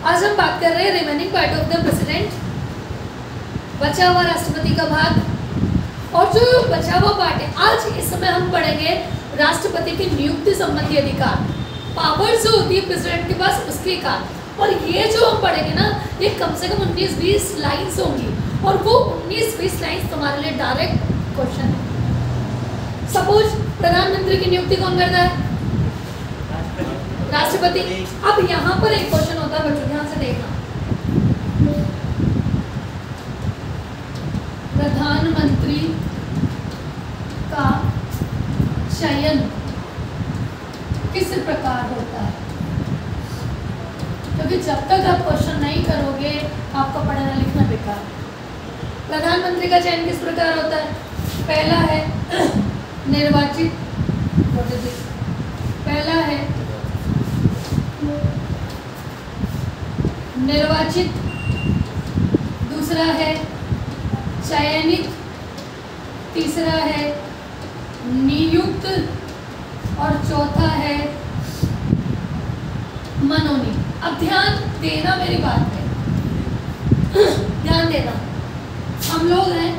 आज हम बात कर रहे हैं remaining part of the president, बचा हुआ राष्ट्रपति का भाग। और जो बचा हुआ पार्ट है, आज इस समय हम पढ़ेंगे राष्ट्रपति की नियुक्ति संबंधी अधिकार, पावर जो होती है प्रेसिडेंट के पास, उसके काम। और ये जो हम पढ़ेंगे ना, ये कम से कम 19-20 लाइन्स होंगी, और वो 19-20 लाइन्स तुम्हारे लिए डायरेक्ट क्वेश्चन है। सपोज प्रधानमंत्री की नियुक्ति कौन करता है? राष्ट्रपति। अब यहाँ पर एक क्वेश्चन होता है बच्चों, ध्यान से देखना। प्रधानमंत्री का चयन किस प्रकार होता है? क्योंकि जब तक आप क्वेश्चन नहीं करोगे आपका पढ़ना लिखना बेकार। प्रधानमंत्री का चयन किस प्रकार होता है? पहला है निर्वाचित, पहला है निर्वाचित, दूसरा है चयनित, तीसरा है नियुक्त, और चौथा है मनोनीत। अब ध्यान देना मेरी बात पे, ध्यान देना। हम लोग हैं,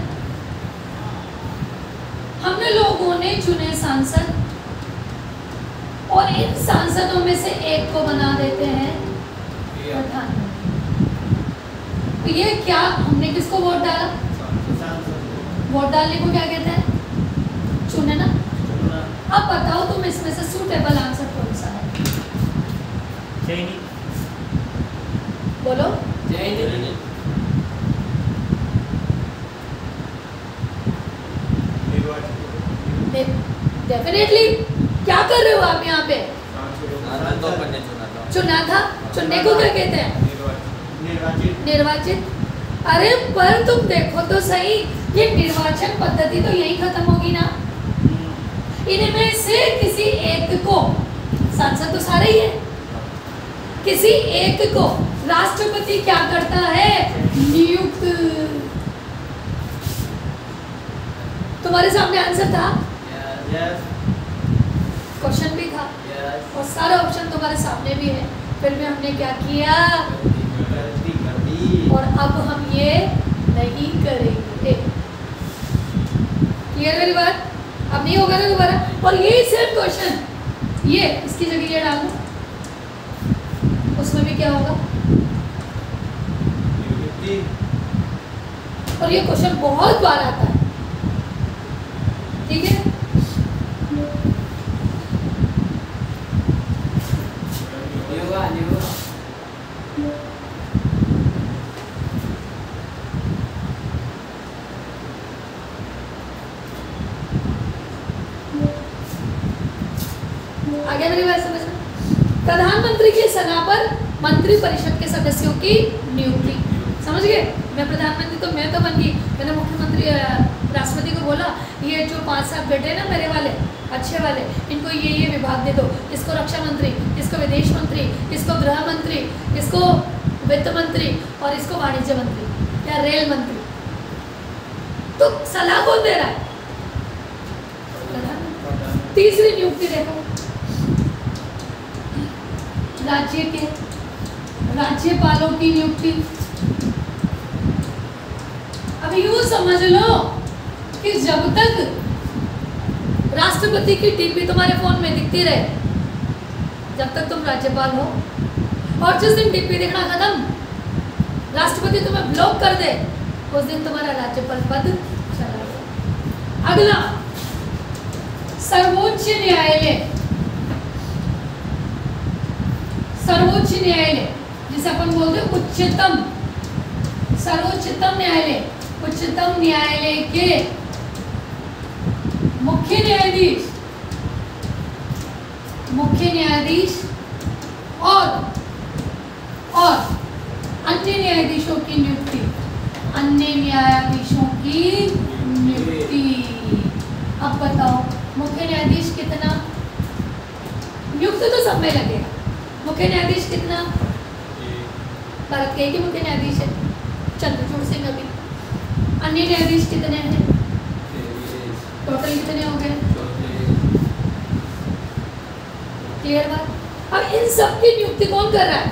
हमने लोगों ने चुने सांसद, और इन सांसदों में से एक को बना देते हैं प्रधानमंत्री। तो ये क्या, हमने किसको वोट डाला? वोट डालने को क्या कहते हैं? चुने ना। अब बताओ तुम इसमें से सूटेबल आंसर कौन सा है? बोलो। डेफिनेटली। क्या कर रहे हो आप यहाँ पे? चुना था। चुनने को क्या कहते हैं? निर्वाचित। अरे पर तुम देखो तो सही, ये निर्वाचन पद्धति तो यही खत्म होगी ना। इनमें से किसी एक को, सांसद तो सारे ही है, किसी एक को राष्ट्रपति क्या करता है? नियुक्त। तुम्हारे सामने आंसर था, क्वेश्चन भी था, और सारा ऑप्शन तुम्हारे सामने भी है, फिर भी हमने क्या किया? और अब हम ये नहीं करेंगे। क्लियर मेरी बात? अब नहीं होगा ना दोबारा। और ये सेम क्वेश्चन, ये इसकी जगह ये डाल दो, उसमें भी क्या होगा? और ये क्वेश्चन बहुत बार आता है, ठीक है? आगे मेरी बात समझ में? प्रधानमंत्री की सलाह पर मंत्री परिषद के सदस्यों की नियुक्ति। समझ गए? मैं प्रधानमंत्री तो मैं तो बन गई, मैंने मुख्यमंत्री राष्ट्रपति को बोला ये जो 5-7 बेटे ना मेरे वाले अच्छे वाले, इनको ये विभाग दे दो, इसको रक्षा मंत्री, इसको विदेश मंत्री, इसको गृह मंत्री, इसको वित्त मंत्री, और इसको वाणिज्य मंत्री या रेल मंत्री। तो सलाह कौन दे रहा है? तीसरी नियुक्ति देखो, राज्य के राज्यपालों की नियुक्ति। अब यूं समझ लो कि जब तक राष्ट्रपति की टीपी तुम्हारे फोन में दिखती रहे, जब तक तुम राज्यपाल हो, और जिस दिन टीपी दिखना खत्म, राष्ट्रपति तुम्हें ब्लॉक कर दे, उस दिन तुम्हारा राज्यपाल पद चला गया। अगला, सर्वोच्च न्यायालय। सर्वोच्च न्यायालय जिसे अपन बोलते हैं उच्चतम, सर्वोच्चतम न्यायालय, उच्चतम न्यायालय के मुख्य न्यायाधीश, मुख्य न्यायाधीश और अन्य न्यायाधीशों की नियुक्ति, अन्य न्यायाधीशों की नियुक्ति। अब बताओ मुख्य न्यायाधीश कितना? नियुक्त तो सब में लगेगा। मुख्य न्यायाधीश कितना? भारत के ही मुख्य न्यायाधीश है, चंद्रचूड़ सिंह अभी। अन्य न्यायाधीश कितने हैं? टोटल कितने हो गए? क्लियर बात? अब इन सब की नियुक्ति कौन कर रहा है?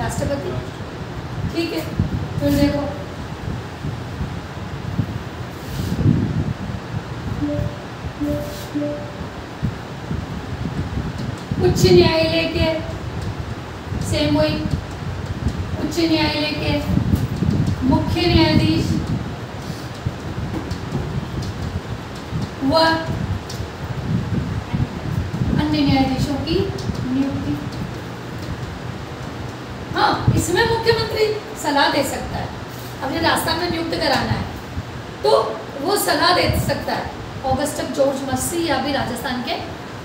राष्ट्रपति। ठीक है, फिर देखो उच्च न्यायालय के, सेम वही, उच्च न्यायालय के मुख्य न्यायाधीश व अन्य न्यायाधीशों की नियुक्ति। हाँ, इसमें मुख्यमंत्री सलाह दे सकता है। अपने राजस्थान में नियुक्त कराना है तो वो सलाह दे सकता है। ऑगस्टस जॉर्ज मस्सी या भी राजस्थान के,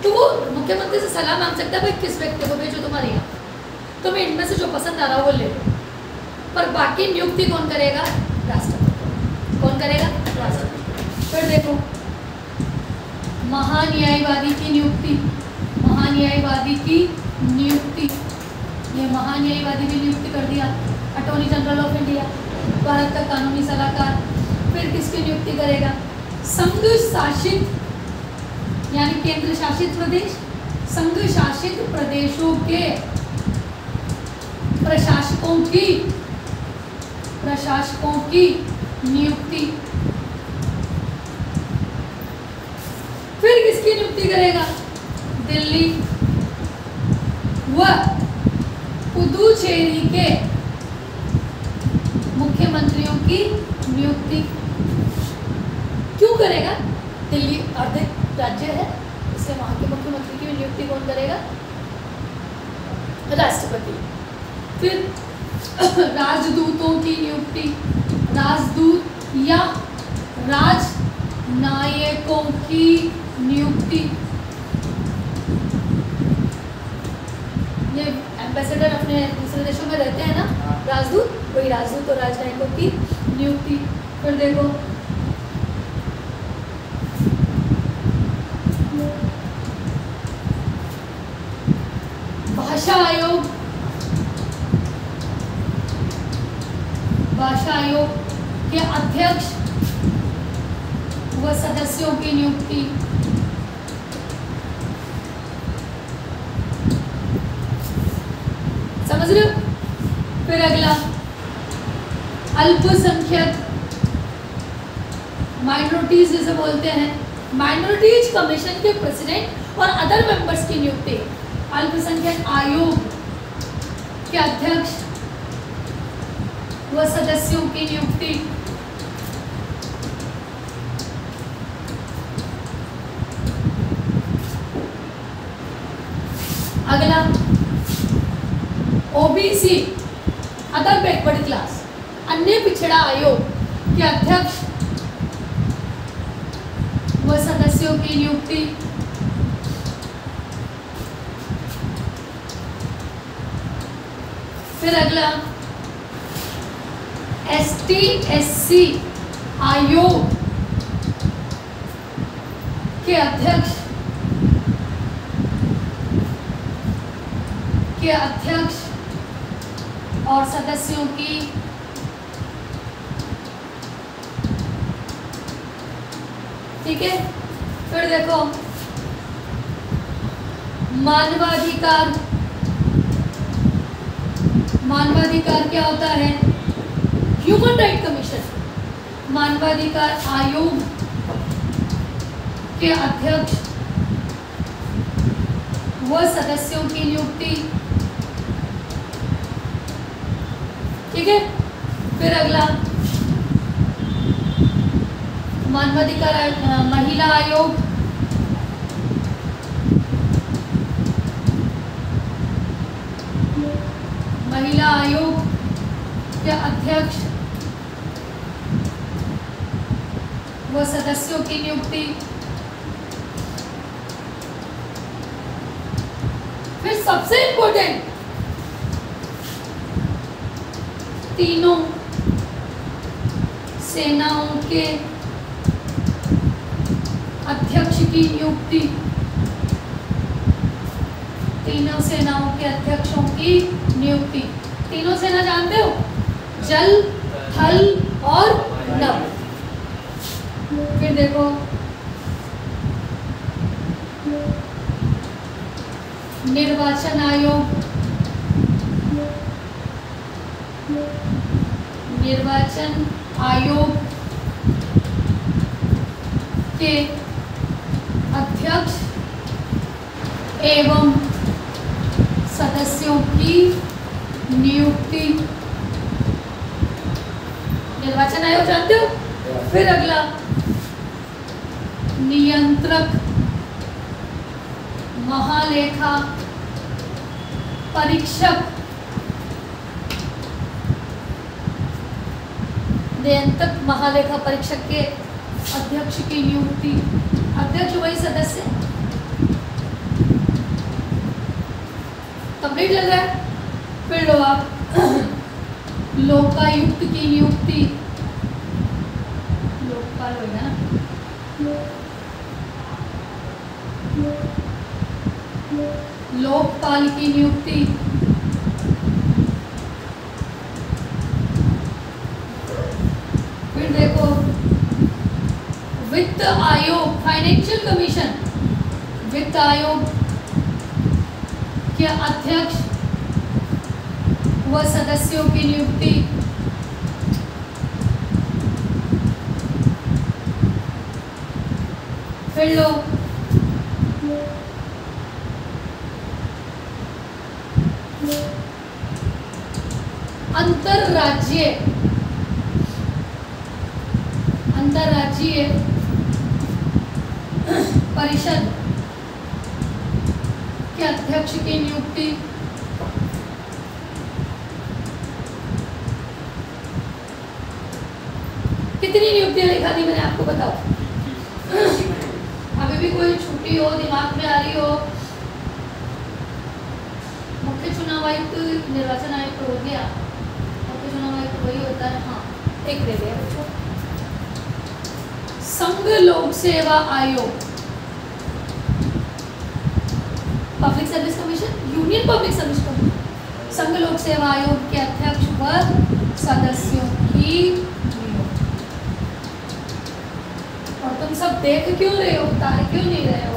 तो वो मुख्यमंत्री से सलाह मांग सकता है, भाई किस व्यक्ति को भेजो तुम्हारे यहाँ, तुम्हें इनमें से जो पसंद आ रहा हो वो ले लो। पर बाकी नियुक्ति कौन करेगा? राष्ट्रपति। कौन करेगा? राष्ट्रपति। फिर देखो महान्यायवादी की नियुक्ति। महान्यायवादी की नियुक्ति, ये महान्यायवादी भी नियुक्ति कर दिया। Attorney general of India, Bharat का कानूनी सलाहकार। फिर किसकी नियुक्ति करेगा? संघ शासित यानी केंद्र शासित प्रदेश, संघ शासित प्रदेशों के प्रशासकों की नियुक्ति। फिर किसकी नियुक्ति करेगा? दिल्ली व पुदुचेरी के मुख्यमंत्रियों की नियुक्ति। क्यों करेगा? दिल्ली अर्ध राज्य है, इसलिए वहां के मुख्यमंत्री की नियुक्ति कौन करेगा? राष्ट्रपति। फिर राजदूतों की नियुक्ति। राजदूत या राजनायकों की नियुक्ति। ये एम्बेसडर अपने दूसरे देशों में रहते हैं ना, राजदूत, वही राजदूत और राजनायकों की नियुक्ति। फिर देखो भाषा आयोग। भाषा आयोग के अध्यक्ष व सदस्यों की नियुक्ति। समझ रहे हो? फिर अगला अल्पसंख्यक, माइनॉरिटीज जिसे बोलते हैं, माइनॉरिटीज कमीशन के प्रेसिडेंट और अदर मेंबर्स की नियुक्ति। अल्पसंख्यक आयोग के अध्यक्ष व सदस्यों की नियुक्ति। अगला ओबीसी, अदर बैकवर्ड क्लास, अन्य पिछड़ा आयोग के अध्यक्ष व सदस्यों की नियुक्ति। फिर अगला ST/SC आयोग के अध्यक्ष और सदस्यों की। ठीक है, फिर देखो मानवाधिकार। मानवाधिकार क्या होता है? ह्यूमन राइट कमीशन, मानवाधिकार आयोग के अध्यक्ष व सदस्यों की नियुक्ति। ठीक है, फिर अगला मानवाधिकार महिला आयोग, महिला आयोग के अध्यक्ष व सदस्यों की नियुक्ति। फिर सबसे इंपॉर्टेंट, तीनों सेनाओं के अध्यक्ष की नियुक्ति। तीनों सेनाओं के अध्यक्षों की नियुक्ति। तीनों सेना जानते हो? जल, थल और नभ। फिर देखो निर्वाचन आयोग निर्वाचन आयोग के अध्यक्ष एवं सदस्यों की नियुक्ति। निर्वाचन आयोग जानते हो? फिर अगला नियंत्रक महालेखा परीक्षक। नियंत्रक महालेखा परीक्षक के अध्यक्ष की नियुक्ति। अध्यक्ष वही सदस्य। कंप्लीट लग रहा है? फिर लो आप लोकायुक्त की नियुक्ति। लोकपाल होगा ना? लोकपाल की नियुक्ति। फिर देखो वित्त आयोग, फाइनेंशियल कमीशन, वित्त आयोग के अध्यक्ष व सदस्यों की नियुक्ति। फिर लो अंतरराज्यीय परिषद के अध्यक्ष की नियुक्ति। कितनी नियुक्तियां लिखा दी मैंने आपको, बताओ। अभी भी कोई छुट्टी हो, दिमाग में आ रही हो? मुख्य चुनाव आयुक्त निर्वाचन आयुक्त हो गया, मुख्य चुनाव आयुक्त वही होता है। हाँ, एक दे दिया बच्चों। संघ लोक सेवा आयोग, public service commission, union public service commission, संघ लोक सेवा आयोग के अध्यक्ष व सदस्यों की। और तुम सब देख क्यों रहे हो, उतार क्यों नहीं रहे हो?